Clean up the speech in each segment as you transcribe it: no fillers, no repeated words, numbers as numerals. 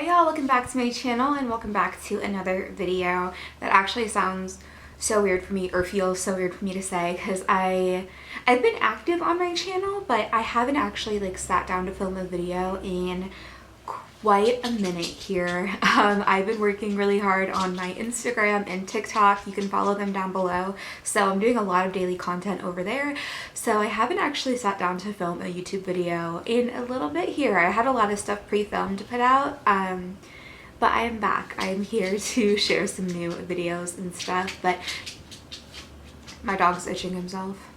Hi y'all, welcome back to my channel and welcome back to another video that actually sounds so weird for me, or feels so weird for me to say, because I've been active on my channel, but I haven't actually sat down to film a video in quite a minute here. I've been working really hard on my Instagram and TikTok. You can follow them down below. So I'm doing a lot of daily content over there. So I haven't actually sat down to film a YouTube video in a little bit here. I had a lot of stuff pre-filmed to put out, but I am back. I am here to share some new videos and stuff, but my dog's itching himself.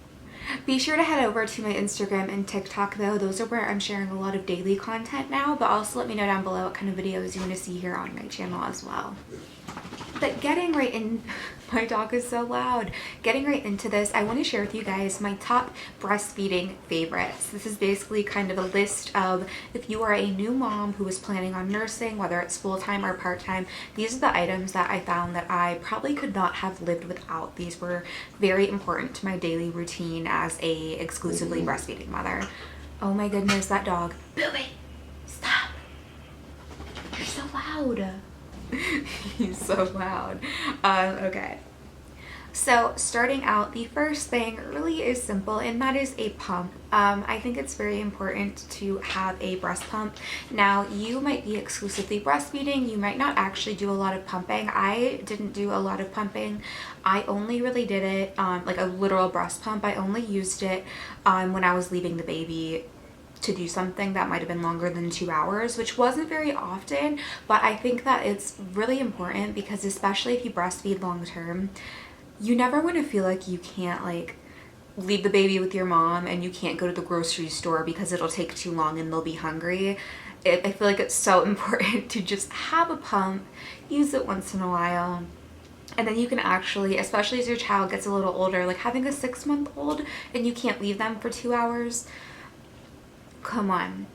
Be sure to head over to my Instagram and TikTok though. Those are where I'm sharing a lot of daily content now, but also let me know down below what kind of videos you want to see here on my channel as well. But getting right in, my dog is so loud. Getting right into this, I want to share with you guys my top breastfeeding favorites. This is basically kind of a list of, if you are a new mom who is planning on nursing, whether it's full-time or part-time, these are the items that I found that I probably could not have lived without. These were very important to my daily routine as a exclusively breastfeeding mother. Oh my goodness, that dog. Billy, stop. You're so loud. He's so loud. Okay. So starting out, the first thing really is simple, and that is a pump. I think it's very important to have a breast pump. Now, you might be exclusively breastfeeding. You might not actually do a lot of pumping. I didn't do a lot of pumping. I only really did it, like a literal breast pump. I only used it when I was leaving the baby to do something that might have been longer than 2 hours, which wasn't very often, but I think that it's really important because especially if you breastfeed long term, you never want to feel like you can't leave the baby with your mom and you can't go to the grocery store because it'll take too long and they'll be hungry. I feel like it's so important to just have a pump, use it once in a while. And then you can actually, especially as your child gets a little older, like having a 6-month-old and you can't leave them for 2 hours. Come on.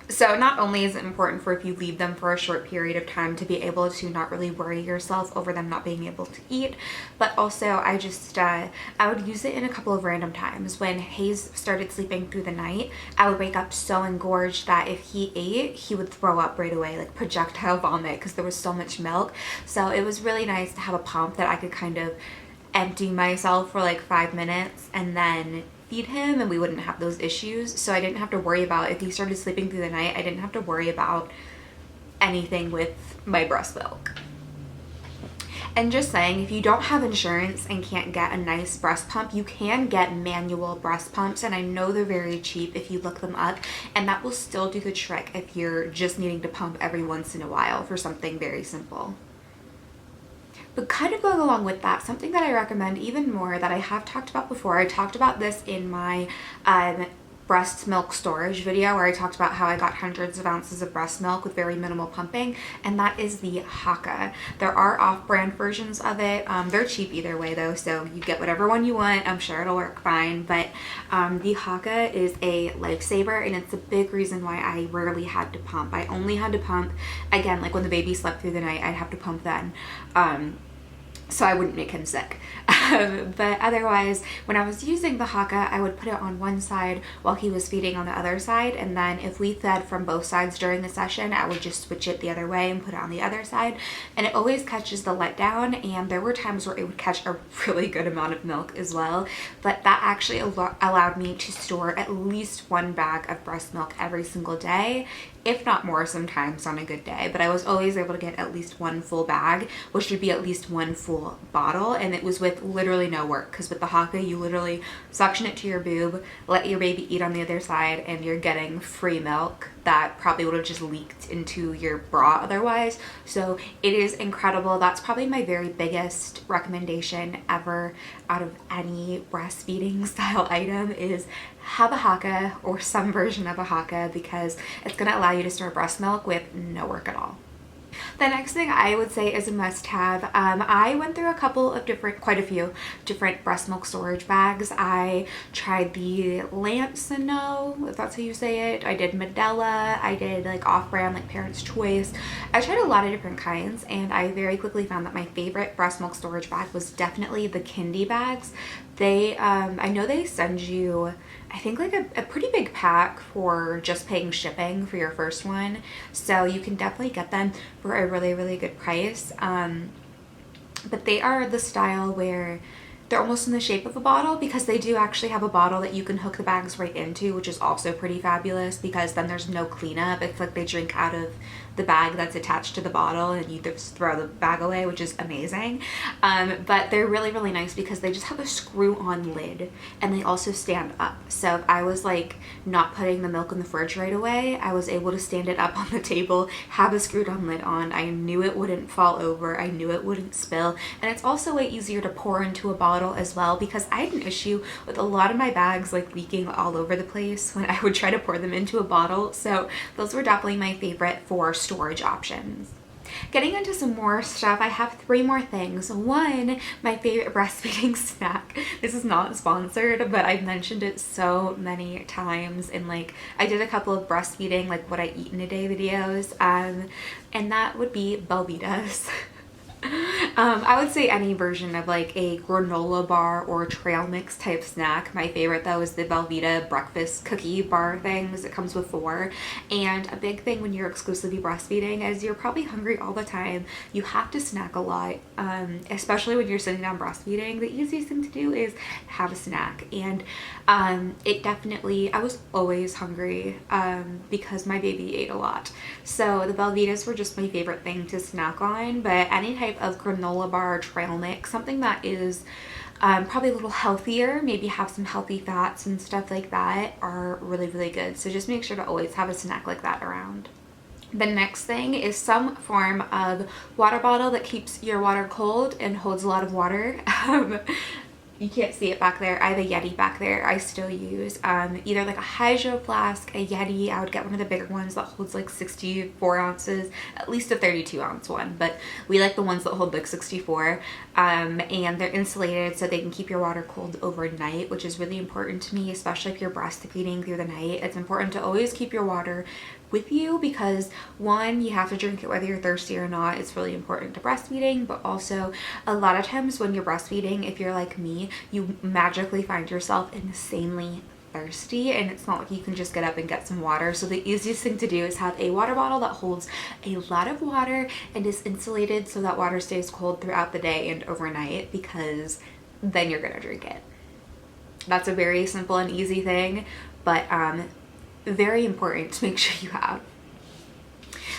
So not only is it important for if you leave them for a short period of time to be able to not really worry yourself over them not being able to eat, but also I would use it in a couple of random times. When Hayes started sleeping through the night, I would wake up so engorged that if he ate, he would throw up right away, like projectile vomit, because there was so much milk. So it was really nice to have a pump that I could kind of empty myself for like 5 minutes and then feed him, and we wouldn't have those issues. So I didn't have to worry about, if he started sleeping through the night, I didn't have to worry about anything with my breast milk. And just saying, if you don't have insurance and can't get a nice breast pump, you can get manual breast pumps, and I know they're very cheap if you look them up, and that will still do the trick if you're just needing to pump every once in a while for something very simple. But kind of going along with that, something that I recommend even more that I have talked about before, I talked about this in my breast milk storage video where I talked about how I got hundreds of ounces of breast milk with very minimal pumping, and that is the Haka. There are off-brand versions of it. They're cheap either way though, so you get whatever one you want. I'm sure it'll work fine, but the Haka is a lifesaver, and it's a big reason why I rarely had to pump. I only had to pump, again, like when the baby slept through the night, I'd have to pump then. So I wouldn't make him sick. But otherwise, when I was using the Haka, I would put it on one side while he was feeding on the other side, and then if we fed from both sides during the session, I would just switch it the other way and put it on the other side, and it always catches the letdown. And there were times where it would catch a really good amount of milk as well, but that actually allowed me to store at least 1 bag of breast milk every single day, if not more sometimes on a good day. But I was always able to get at least 1 full bag, which would be at least 1 full bottle, and it was with literally no work, because with the Haka you literally suction it to your boob, let your baby eat on the other side, and you're getting free milk that probably would have just leaked into your bra otherwise. So it is incredible. That's probably my very biggest recommendation ever out of any breastfeeding style item, is have a Haka or some version of a Haka, because it's going to allow you to store breast milk with no work at all. The next thing I would say is a must-have. I went through quite a few different breast milk storage bags. I tried the Lancino, if that's how you say it. I did Medela. I did like off-brand, like Parents' Choice. I tried a lot of different kinds, and I very quickly found that my favorite breast milk storage bag was definitely the Kindy bags. They, I know they send you I think like a pretty big pack for just paying shipping for your first one. So you can definitely get them for a really, really good price. But they are the style where they're almost in the shape of a bottle, because they do actually have a bottle that you can hook the bags right into, which is also pretty fabulous because then there's no cleanup. It's like they drink out of the bag that's attached to the bottle and you just throw the bag away, which is amazing. But they're really, really nice because they just have a screw-on lid and they also stand up. So if I was like not putting the milk in the fridge right away, I was able to stand it up on the table, have a screwed-on lid on. I knew it wouldn't fall over. I knew it wouldn't spill. And it's also way easier to pour into a bottle as well, because I had an issue with a lot of my bags like leaking all over the place when I would try to pour them into a bottle. So those were definitely my favorite for storage options. Getting into some more stuff, I have 3 more things. One, my favorite breastfeeding snack. This is not sponsored, but I've mentioned it so many times in like, I did a couple of breastfeeding, like what I eat in a day videos, and that would be Velveetas. I would say any version of like a granola bar or trail mix type snack. My favorite though is the Velveeta breakfast cookie bar things. It comes with 4. And a big thing when you're exclusively breastfeeding is you're probably hungry all the time. You have to snack a lot, especially when you're sitting down breastfeeding. The easiest thing to do is have a snack. And it definitely, I was always hungry because my baby ate a lot. So the Velveetas were just my favorite thing to snack on. But any type of granola bar, trail mix, something that is probably a little healthier, maybe have some healthy fats and stuff like that, are really, really good. So just make sure to always have a snack like that around. The next thing is some form of water bottle that keeps your water cold and holds a lot of water. You can't see it back there. I have a Yeti back there I still use. Either like a hydro flask, a Yeti. I would get one of the bigger ones that holds like 64 ounces, at least a 32 ounce one, but we like the ones that hold like 64. And they're insulated so they can keep your water cold overnight, which is really important to me, especially if you're breastfeeding through the night. It's important to always keep your water with you because 1, you have to drink it whether you're thirsty or not. It's really important to breastfeeding, but also a lot of times when you're breastfeeding, if you're like me, you magically find yourself insanely thirsty, and it's not like you can just get up and get some water. So the easiest thing to do is have a water bottle that holds a lot of water and is insulated so that water stays cold throughout the day and overnight, because then you're gonna drink it. That's a very simple and easy thing, but very important to make sure you have.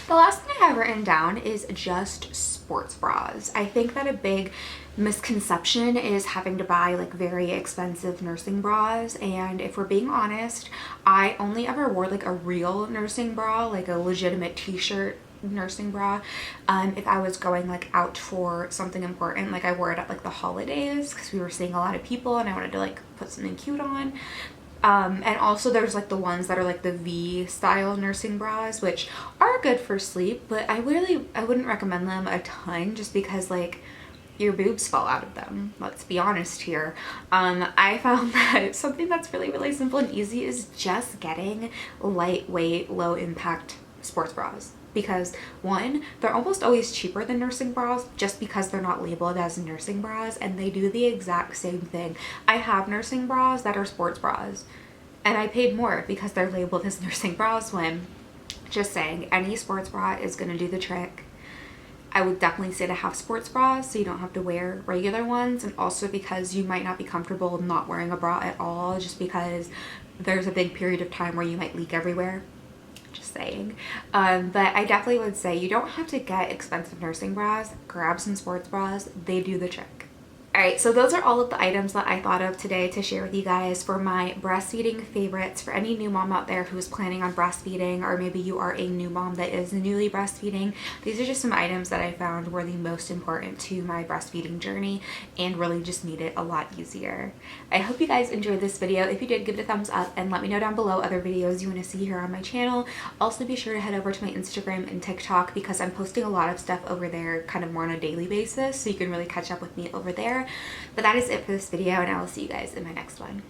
The last thing I have written down is just sports bras. I think that a big misconception is having to buy like very expensive nursing bras, and if we're being honest, I only ever wore like a real nursing bra, like a legitimate t-shirt nursing bra, if I was going like out for something important. Like I wore it at like the holidays because we were seeing a lot of people and I wanted to like put something cute on. And also there's like the ones that are like the V style nursing bras, which are good for sleep, but I wouldn't recommend them a ton just because like your boobs fall out of them. Let's be honest here. I found that something that's really, really simple and easy is just getting lightweight, low impact sports bras. Because 1, they're almost always cheaper than nursing bras just because they're not labeled as nursing bras, and they do the exact same thing. I have nursing bras that are sports bras and I paid more because they're labeled as nursing bras, when just saying any sports bra is going to do the trick. I would definitely say to have sports bras so you don't have to wear regular ones, and also because you might not be comfortable not wearing a bra at all just because there's a big period of time where you might leak everywhere. Just saying. But I definitely would say you don't have to get expensive nursing bras. Grab some sports bras. They do the trick. Alright, so those are all of the items that I thought of today to share with you guys for my breastfeeding favorites. For any new mom out there who's planning on breastfeeding, or maybe you are a new mom that is newly breastfeeding, these are just some items that I found were the most important to my breastfeeding journey and really just made it a lot easier. I hope you guys enjoyed this video. If you did, give it a thumbs up and let me know down below other videos you want to see here on my channel. Also be sure to head over to my Instagram and TikTok because I'm posting a lot of stuff over there kind of more on a daily basis, so you can really catch up with me over there. But that is it for this video, and I will see you guys in my next one.